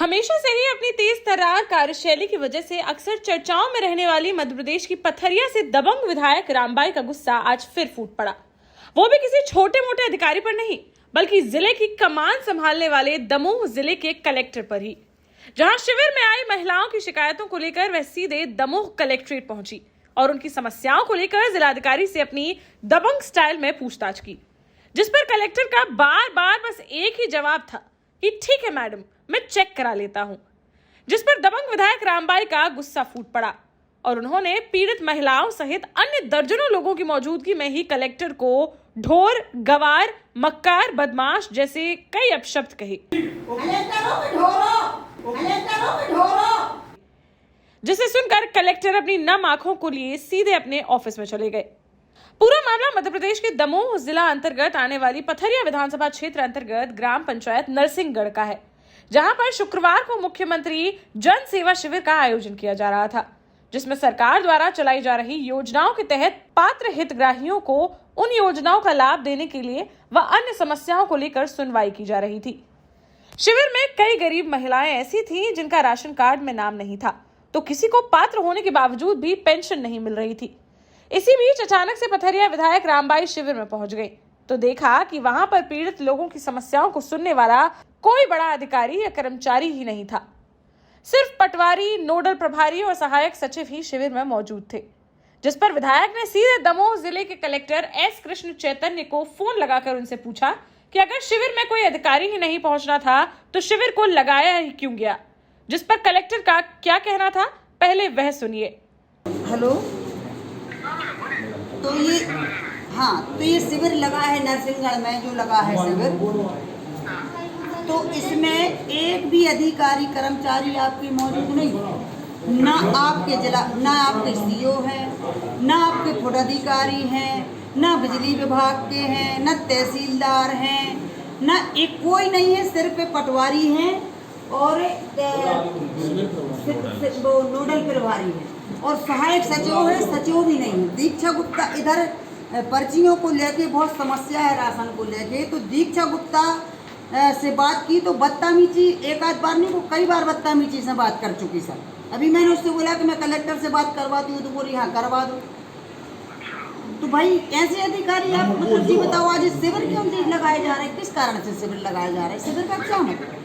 हमेशा से ही अपनी तेज तर्रार कार्यशैली की वजह से अक्सर चर्चाओं में रहने वाली मध्य प्रदेश की पथरिया से दबंग विधायक रामबाई का गुस्सा आज फिर फूट पड़ा। वो भी किसी छोटे मोटे अधिकारी पर नहीं, बल्कि जिले की कमान संभालने वाले दमोह जिले के कलेक्टर पर ही। जहां शिविर में आई महिलाओं की शिकायतों को लेकर वह सीधे दमोह कलेक्ट्रेट पहुंची और उनकी समस्याओं को लेकर जिलाधिकारी से अपनी दबंग स्टाइल में पूछताछ की, जिस पर कलेक्टर का बार बार बस एक ही जवाब था कि ठीक है मैडम, मैं चेक करा लेता हूं। जिस पर दबंग विधायक रामबाई का गुस्सा फूट पड़ा और उन्होंने पीड़ित महिलाओं सहित अन्य दर्जनों लोगों की मौजूदगी में ही कलेक्टर को ढोर, गवार, मक्कार, बदमाश जैसे कई अपशब्द कहे, जिसे सुनकर कलेक्टर अपनी नम आंखों को लिए सीधे अपने ऑफिस में चले गए। पूरा मामला मध्य प्रदेश के दमोह जिला अंतर्गत आने वाली पथरिया विधानसभा क्षेत्र अंतर्गत ग्राम पंचायत नरसिंहगढ़ का है, जहां पर शुक्रवार को मुख्यमंत्री जन सेवा शिविर का आयोजन किया जा रहा था, जिसमें सरकार द्वारा चलाई जा रही योजनाओं के तहत पात्र हितग्राहियों को उन योजनाओं का लाभ देने के लिए व अन्य समस्याओं को लेकर सुनवाई की जा रही थी। शिविर में कई गरीब महिलाएं ऐसी थीं जिनका राशन कार्ड में नाम नहीं था, तो किसी को पात्र होने के बावजूद भी पेंशन नहीं मिल रही थी। इसी बीच अचानक से पथरिया विधायक रामबाई शिविर में पहुंच गए तो देखा कि वहां पर पीड़ित लोगों की समस्याओं को सुनने वाला कोई बड़ा अधिकारी या कर्मचारी ही नहीं था। सिर्फ पटवारी, नोडल प्रभारी और सहायक सचिव ही शिविर में मौजूद थे, जिस पर विधायक ने सीधे दमोह जिले के कलेक्टर एस कृष्ण चैतन्य को फोन लगाकर उनसे पूछा कि अगर शिविर में कोई अधिकारी ही नहीं पहुंचना था तो शिविर को लगाया ही क्यों गया। जिस पर कलेक्टर का क्या कहना था, पहले वह सुनिए। हेलो, तो ये शिविर लगा है नरसिंहगढ़ में, जो लगा है शिविर, तो इसमें एक भी अधिकारी कर्मचारी आपकी मौजूद नहीं, ना आपके जिला, ना आपके सीओ हैं, ना आपके पदाधिकारी हैं, ना बिजली विभाग के हैं, ना तहसीलदार हैं, ना एक कोई नहीं है, सिर्फ पटवारी हैं और वो नोडल प्रभारी हैं और सहायक सचिव है, सचिव भी नहीं है। दीक्षा गुप्ता इधर पर्चियों को लेके बहुत समस्या है, राशन को लेके, तो दीक्षा गुप्ता से बात की तो बदतमीजी, एक आध बार नहीं, वो कई बार बदतमीजी से बात कर चुकी सर। अभी मैंने उससे बोला कि मैं कलेक्टर से बात करवाती हूँ, तो बोली हाँ करवा दो। तो भाई ऐसे अधिकारी आप मतलब जी बताओ, आज शिविर क्यों लगाए जा रहे हैं, किस कारण से शिविर लगाए जा रहे हैं, शिविर का क्या मतलब?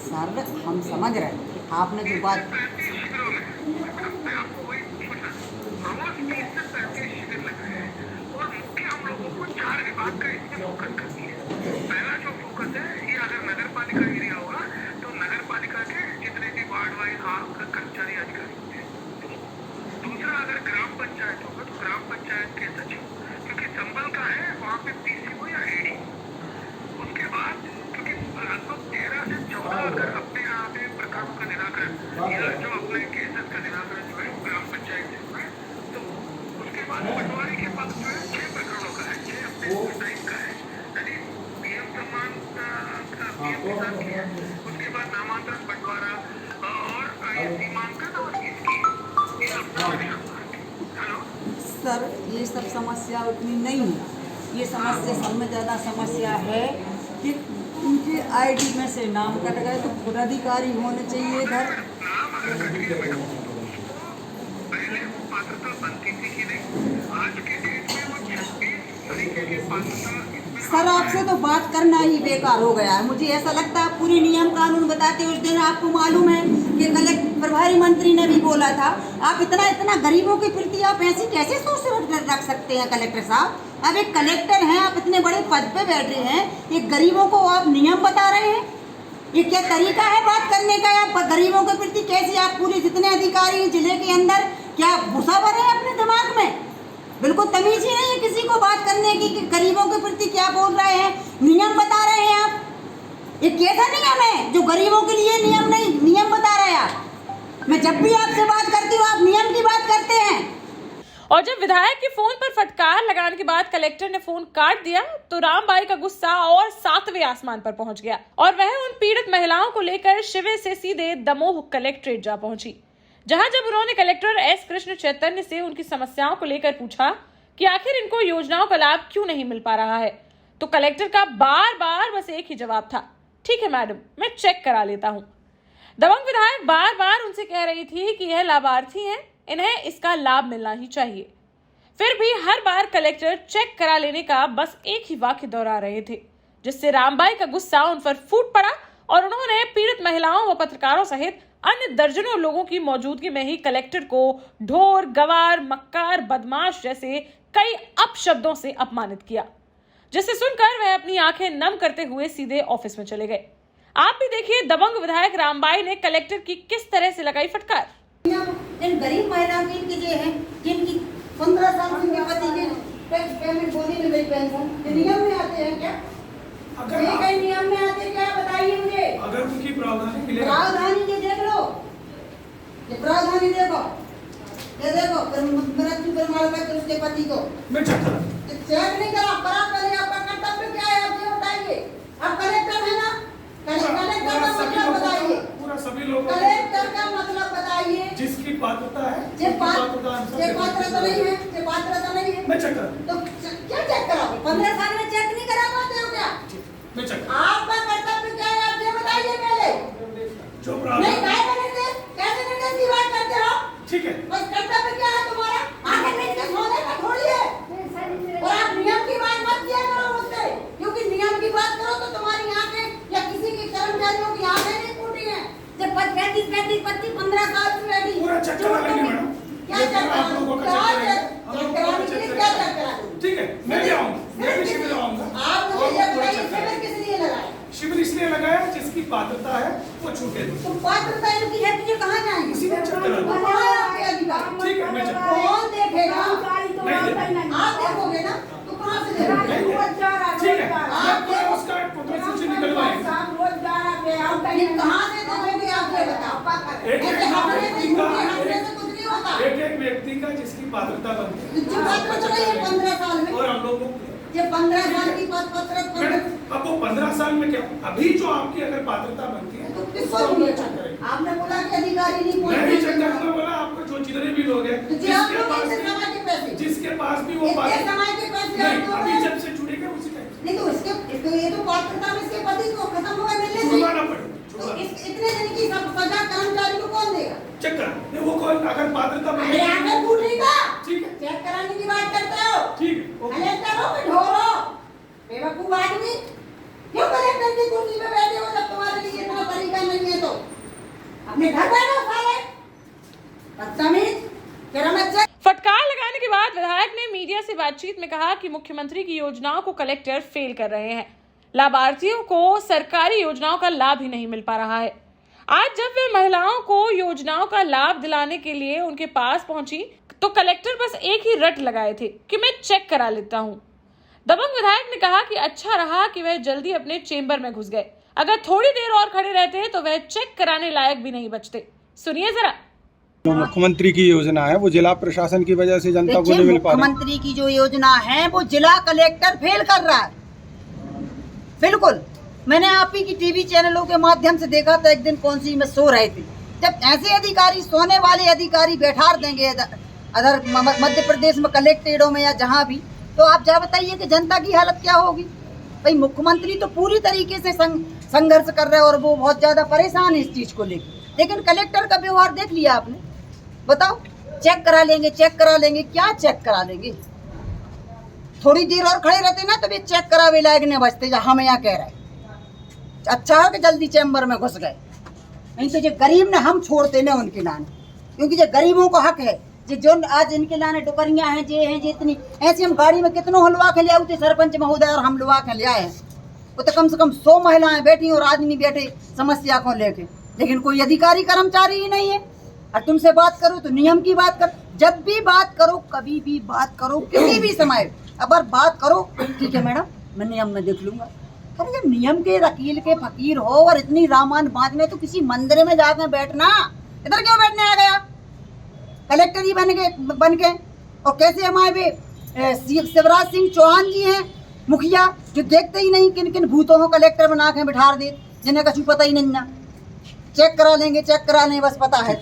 सर हम समझ रहे हैं आपने जो बात, पहला जो फोकस है ये अगर नगर पालिका एरिया होगा तो नगर पालिका के जितने भी वार्ड वाइज कर्मचारी अधिकारी होते हैं। दूसरा अगर ग्राम पंचायत होगा तो ग्राम पंचायत के सचिव, क्योंकि संबल का है वहाँ पे पीसीओ या एडी। उसके बाद क्योंकि लगभग 13 से 14 अगर अपने यहाँ पे प्रकरणों का निराकरण या जो अपने केसेस का निराकरण जो है वो ग्राम पंचायत से होगा, तो उसके बाद पटवारी के पास जो है 6 प्रकरणों का है, 6 अपने टाइप का है, उसके बाद नामांतरण बंटवारा और सीमांकन और इसकी। सर ये सब समस्या उतनी नहीं है, ये समस्या सब में ज़्यादा समस्या है कि उनके आईडी में से नाम कट गए, तो पदाधिकारी होने चाहिए इधर। पहले वो पात्रता बनती थी कि नहीं, आज के डेट में वो 26 तरीके की पात्रता। सर आपसे तो बात करना ही बेकार हो गया है, मुझे ऐसा लगता है पूरे नियम कानून बताते। उस दिन आपको मालूम है कि कलेक्टर प्रभारी मंत्री ने भी बोला था, आप इतना गरीबों के प्रति आप ऐसी कैसे सोच रख सकते हैं कलेक्टर साहब? अब एक कलेक्टर हैं, आप इतने बड़े पद पे बैठ रहे हैं, एक गरीबों को आप नियम बता रहे हैं, ये क्या तरीका है बात करने का? आप गरीबों के प्रति कैसे, आप पूरे जितने अधिकारी जिले के अंदर क्या घुसा भरे हैं अपने दिमाग में? बिल्कुल तमीज ही नहीं है किसी को बात करने की कि गरीबों के प्रति क्या बोल रहे हैं, नियम बता रहे हैं आप। ये कैसा नियम है जो गरीबों के लिए नियम नहीं, नियम बता रहे हैं आप? मैं जब भी आपसे बात करती हूँ आप नियम की बात करते हैं। और जब विधायक के फोन पर फटकार लगाने के बाद कलेक्टर ने फोन काट दिया तो रामबाई का गुस्सा और 7वें आसमान पर पहुंच गया और वह उन पीड़ित महिलाओं को लेकर शिविर से सीधे दमोह कलेक्ट्रेट जा पहुंची, जहां जब उन्होंने कलेक्टर एस कृष्ण चैतन्य से उनकी समस्याओं को लेकर पूछा कि आखिर इनको योजनाओं का लाभ क्यों नहीं मिल पा रहा है, तो कलेक्टर का बार बार बस एक ही जवाब था, ठीक है मैडम, मैं चेक करा लेता हूं। दबंग विधायक बार बार उनसे कह रही थी कि यह लाभार्थी हैं, इन्हें इसका लाभ मिलना ही चाहिए। फिर भी हर बार कलेक्टर चेक करा लेने का बस एक ही वाक्य दोहरा रहे थे, जिससे रामबाई का गुस्सा उन पर फूट पड़ा और उन्होंने पीड़ित महिलाओं व पत्रकारों सहित अन्य दर्जनों लोगों की मौजूदगी में ही कलेक्टर को ढोर, गवार, मक्कार, बदमाश जैसे कई अपशब्दों से अपमानित किया, जिसे सुनकर वह अपनी आंखें नम करते हुए सीधे ऑफिस में चले गए। आप भी देखिए दबंग विधायक रामबाई ने कलेक्टर की किस तरह से लगाई फटकार। इन गरीब महिलाओं की जो है, जिनकी 15 साल से उनके पति के पेमेंट बोली नहीं गई पेंशन, ये नियम में आते हैं क्या? अगर ये कई नियम में आते क्या, बताइए मुझे। अगर उनकी प्रावधानी ये देख लो, ये प्रावधानी देखो, ये देखो मृत्यु प्रमाण पत्र उसके पति को मैं चेक करा, चेक नहीं करा, पहले आपका कर्तव्य क्या है, आप ये बताइए। आप कलेक्टर है ना, कलेक्टर का मतलब बताइए, पूरा सभी लोग कलेक्टर का मतलब बताइए। जिसकी पात्रता है, जे पात्रता नहीं है, मैं चेक करा, तो क्या चेक कराओगे? 15 साल में चेक नहीं करा पाते हो क्या? मैं चेक करा। आपका कर्तव्य क्या है, आप ये बताइए पहले। जो नहीं प्रावधान कैसे निर्देश की बात करते हो? ठीक है, बस कर्तव्य क्या है तुम्हारा? आगे नीचे के सोने का थोड़ी है। और आप नियम की बात मत किया करो मुझसे, क्योंकि नियम की बात करो तो तुम्हारी आंखें या किसी के कर्मचारियों की आंखें नहीं फूटी हैं। जब 35 15 साल से बैठी पूरा चेक करा लेंगे मैडम। क्या चेक आप लोगों का चेक कराने के लिए क्या चेक करा? ठीक है, मैं भी आऊंगा, मैं भी शिविर आऊंगा। आप मुझे ये बताइए शिविर किस लिए लगाया? शिविर इसलिए लगाया जिसकी पात्रता है वो छूटे नहीं। तो पात्रता इनकी है कि ये कहाँ जाएंगे? इसी में चेक करा, कहाँ है आपके अधिकार? ठीक है, मैं चेक कौन देखेगा? नहीं, आप देखोगे ना, तो कहाँ से देखोगे? ठीक है, आप पूरा उसका पत्र सूची निकलवाएंगे। ये कहाँ से देखोगे आप ये बताओ। ऐसे हटने से कुछ नहीं होता। एक व्यक्ति का जिसकी पात्रता बनती है, जो पात्रता नहीं है 15 साल में, और हम लोगों ये 15 साल की पात्रता अब वो 15 साल में क्या, अभी जो आपकी अगर पात्रता बनती है तो किसको नहीं? आपने बोला कि अधिकारी नहीं मैं भी चेक पहुंचे। करूंगा, बोला आपको जो जितने भी लोग हैं जिसके पास भी वो समय के पैसे नहीं, आप अभी दोगे। जब से जुड़े गए उसी टाइम नहीं तो इसके ये तो पात्रता में इसके पति को खत्म हो गए मिलने से। छुड़वाना तो पड़ेगा। इतने दिन की सजा कर्मचारी को कौन देगा? चेक करा, नहीं वो कौन अगर पात्रता बन अरे आगे फूटेगा। ठीक है, चेक कराने की बात करते हो? ठीक है, ओके। कलेक्टर हो कि ढोर हो? बेवकूफ आदमी, क्यों कलेक्टर की कुर्सी पे बैठे हो जब तुम्हारे लिए इतना तरीका नहीं है? तो अपने घर बैठो साले, बदतमीज। तेरा मैं चेक फटकार लगाने के बाद विधायक ने मीडिया से बातचीत में कहा कि मुख्यमंत्री की योजनाओं को कलेक्टर फेल कर रहे हैं, लाभार्थियों को सरकारी योजनाओं का लाभ ही नहीं मिल पा रहा है। आज जब वे महिलाओं को योजनाओं का लाभ दिलाने के लिए उनके पास पहुंची तो कलेक्टर बस एक ही रट लगाए थे कि मैं चेक करा लेता हूं। दबंग विधायक ने कहा कि अच्छा रहा कि वह जल्दी अपने चेंबर में घुस गए, अगर थोड़ी देर और खड़े रहते तो वह चेक कराने लायक भी नहीं बचते। सुनिए जरा। जो मुख्यमंत्री की योजना है वो जिला प्रशासन की वजह से जनता को नहीं मिल पा रही। मुख्यमंत्री की जो योजना है वो जिला कलेक्टर फेल कर रहा है। बिल्कुल, मैंने आप ही की टीवी चैनलों के माध्यम से देखा था, एक दिन कौन सी में सो रहे थे, जब ऐसे अधिकारी, सोने वाले अधिकारी बैठा देंगे अदर मध्य प्रदेश में कलेक्टेडों में या जहाँ भी, तो आप जा बताइए कि जनता की हालत क्या होगी। भाई मुख्यमंत्री तो पूरी तरीके से संघर्ष कर रहे हैं और वो बहुत ज्यादा परेशान है इस चीज को लेकर, लेकिन कलेक्टर का व्यवहार देख लिया आपने। बताओ, चेक करा लेंगे, चेक करा लेंगे, क्या चेक करा लेंगे? थोड़ी देर और खड़े रहते ना तो भी चेक करावे लायक नहीं बचते, जहाँ हम यहाँ कह रहे हैं। अच्छा है कि जल्दी चैम्बर में घुस गए, नहीं तो जो गरीब ने हम छोड़ते ना उनके लाने, क्योंकि जो गरीबों को हक है, जो आज इनके लाने टुकरियाँ हैं, जे हैं, जे इतनी ऐसी, हम गाड़ी में कितनों हलवा के ले आते सरपंच महोदय, और हम लुवा के ले आए हैं। वो तो कम से कम 100 महिलाएं बैठी और आदमी बैठे समस्या को लेके, लेकिन कोई अधिकारी कर्मचारी ही नहीं है। और तुमसे बात करो तो नियम की बात कर, जब भी बात करो, कभी भी बात करो, किसी भी समय अगर बात करो, ठीक है मैडम मैं नियम में देख लूंगा। अरे जब नियम के वकील के फकीर हो और इतनी रामायण बांटने, तो किसी मंदिर में जाकर बैठना, इधर क्यों बैठने आ गया? कलेक्टर ही बन के और कैसे हमारे शिवराज सिंह चौहान जी हैं मुखिया, जो देखते ही नहीं किन किन भूतों को कलेक्टर बना के बिठा दे, जिन्हें कछु पता ही नहीं ना। चेक करा लेंगे, चेक करा लेंगे, बस पता है।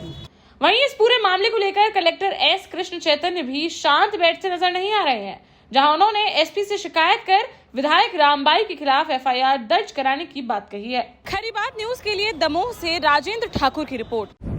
वहीं इस पूरे मामले को लेकर कलेक्टर एस कृष्ण चैतन्य भी शांत बैठते नजर नहीं आ रहे हैं। जहां उन्होंने एसपी से शिकायत कर विधायक रामबाई के खिलाफ एफआईआर दर्ज कराने की बात कही है। खरी बात न्यूज के लिए दमोह से राजेंद्र ठाकुर की रिपोर्ट।